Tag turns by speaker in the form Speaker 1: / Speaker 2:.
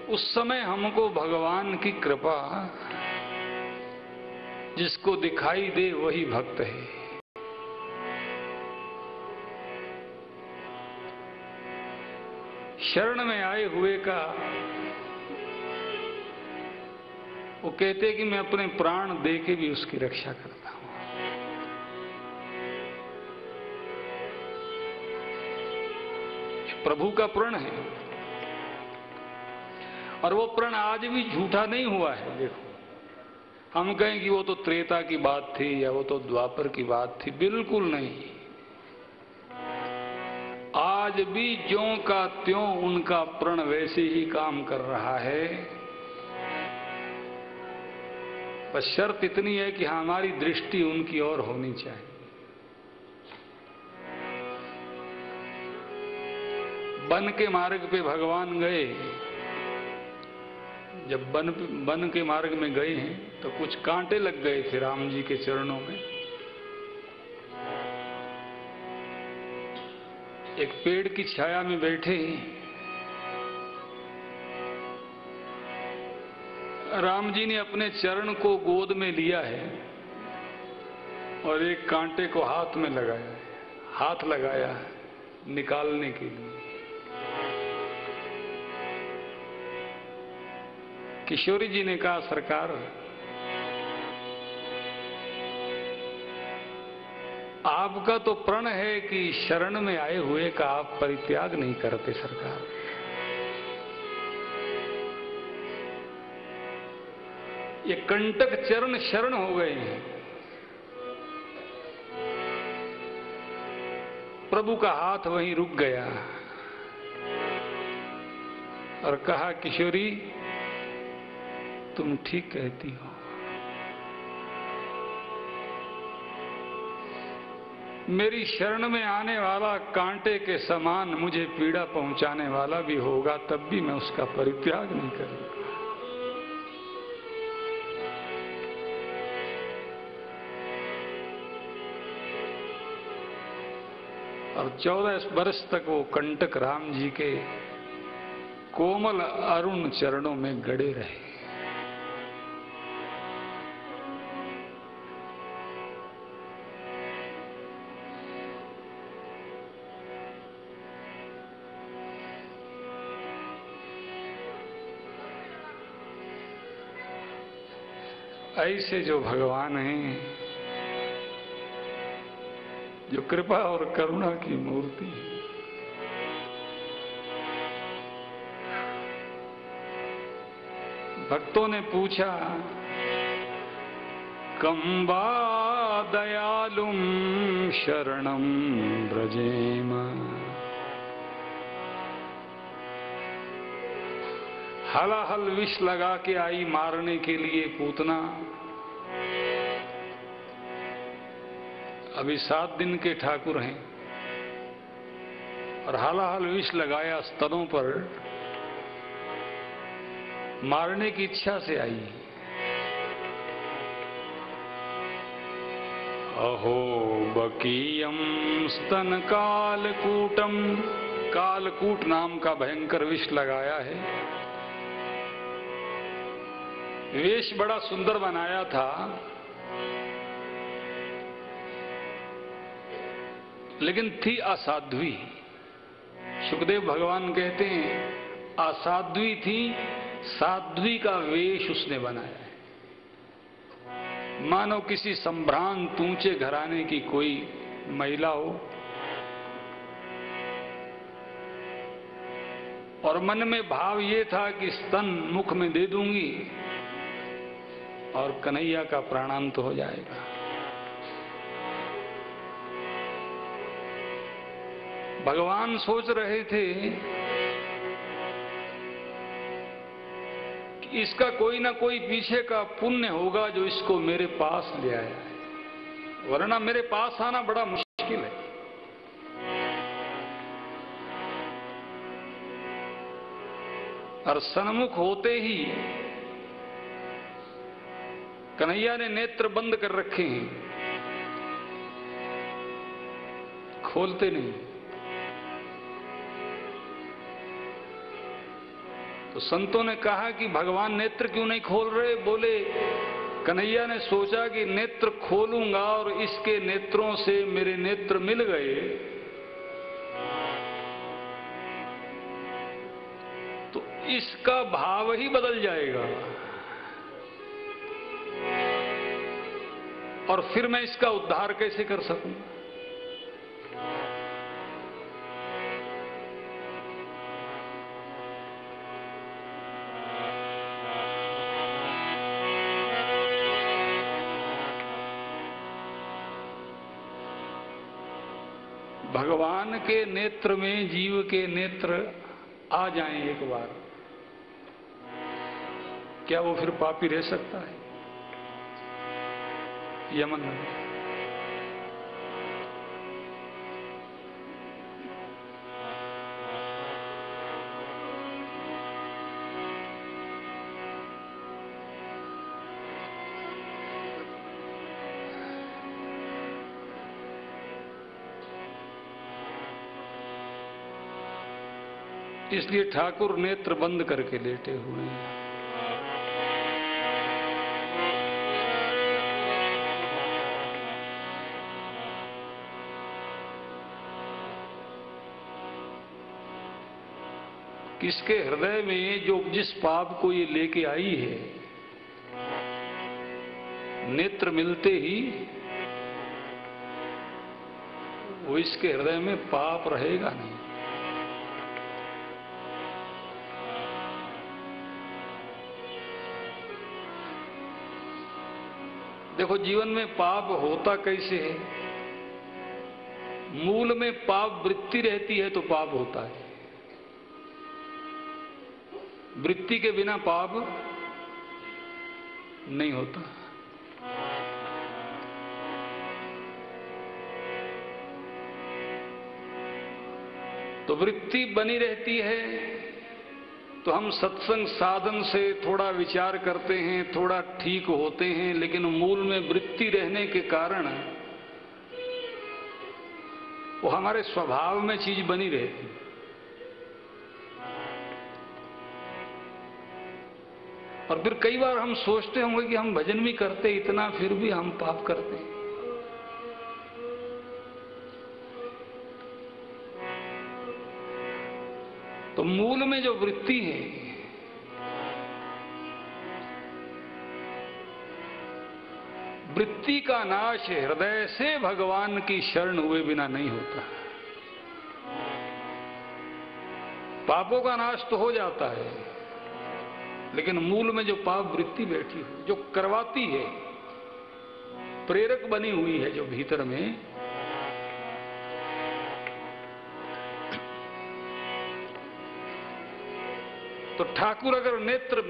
Speaker 1: उस समय हमको भगवान की कृपा, जिसको दिखाई दे वही भक्त है। शरण में आए हुए का वो कहते कि मैं अपने प्राण दे के भी उसकी रक्षा करता हूं। प्रभु का प्रण है और वो प्रण आज भी झूठा नहीं हुआ है। देखो, हम कहें कि वो तो त्रेता की बात थी या वो तो द्वापर की बात थी, बिल्कुल नहीं। आज भी ज्यों का त्यों उनका प्रण वैसे ही काम कर रहा है। बस शर्त इतनी है कि हमारी दृष्टि उनकी ओर होनी चाहिए। वन के मार्ग पे भगवान गए, जब वन के मार्ग में गए हैं तो कुछ कांटे लग गए थे राम जी के चरणों में। एक पेड़ की छाया में बैठे राम जी ने अपने चरण को गोद में लिया है और एक कांटे को हाथ में लगाया है, हाथ लगाया है निकालने के लिए। किशोरी जी ने कहा, सरकार आपका तो प्रण है कि शरण में आए हुए का आप परित्याग नहीं करते सरकार। ये कंटक चरण शरण हो गए हैं। प्रभु का हाथ वहीं रुक गया और कहा, किशोरी तुम ठीक कहती हो। मेरी शरण में आने वाला कांटे के समान मुझे पीड़ा पहुंचाने वाला भी होगा, तब भी मैं उसका परित्याग नहीं करूंगा। और 14 वर्ष तक वो कंटक राम जी के कोमल अरुण चरणों में गड़े रहे। ऐसे जो भगवान हैं, जो कृपा और करुणा की मूर्ति है, भक्तों ने पूछा, कं वा दयालुं शरणं व्रजेम। हलाहल विष लगा के आई मारने के लिए पूतना। अभी 7 दिन के ठाकुर हैं और हलाहल विष लगाया स्तनों पर, मारने की इच्छा से आई। अहो बकीयम स्तन कालकूटम, कालकूट नाम का भयंकर विष लगाया है। वेश बड़ा सुंदर बनाया था, लेकिन थी असाध्वी। सुखदेव भगवान कहते हैं असाध्वी थी, साध्वी का वेश उसने बनाया है। मानो किसी संभ्रांत ऊंचे घराने की कोई महिला हो और मन में भाव ये था कि स्तन मुख में दे दूंगी और कन्हैया का प्राणांत हो जाएगा। भगवान सोच रहे थे कि इसका कोई ना कोई पीछे का पुण्य होगा जो इसको मेरे पास ले आया है, वरना मेरे पास आना बड़ा मुश्किल है। और सन्मुख होते ही कन्हैया ने नेत्र बंद कर रखे हैं, खोलते नहीं। तो संतों ने कहा कि भगवान नेत्र क्यों नहीं खोल रहे? बोले कन्हैया ने सोचा कि नेत्र खोलूंगा और इसके नेत्रों से मेरे नेत्र मिल गए तो इसका भाव ही बदल जाएगा और फिर मैं इसका उद्धार कैसे कर सकूंगा? भगवान के नेत्र में जीव के नेत्र आ जाएं एक बार, क्या वो फिर पापी रह सकता है? यमन में इसलिए ठाकुर नेत्र बंद करके लेटे हुए हैं। किसके हृदय में जो जिस पाप को ये लेके आई है, नेत्र मिलते ही वो इसके हृदय में पाप रहेगा नहीं। देखो जीवन में पाप होता कैसे है? मूल में पाप वृत्ति रहती है तो पाप होता है, वृत्ति के बिना पाप नहीं होता। तो वृत्ति बनी रहती है तो हम सत्संग साधन से थोड़ा विचार करते हैं, थोड़ा ठीक होते हैं, लेकिन मूल में वृत्ति रहने के कारण वो हमारे स्वभाव में चीज बनी रहती। और फिर कई बार हम सोचते होंगे कि हम भजन भी करते इतना, फिर भी हम पाप करते हैं। तो मूल में जो वृत्ति है, वृत्ति का नाश हृदय से भगवान की शरण हुए बिना नहीं होता। पापों का नाश तो हो जाता है, लेकिन मूल में जो पाप वृत्ति बैठी हुई, जो करवाती है, प्रेरक बनी हुई है जो भीतर में, तो ठाकुर अगर नेत्र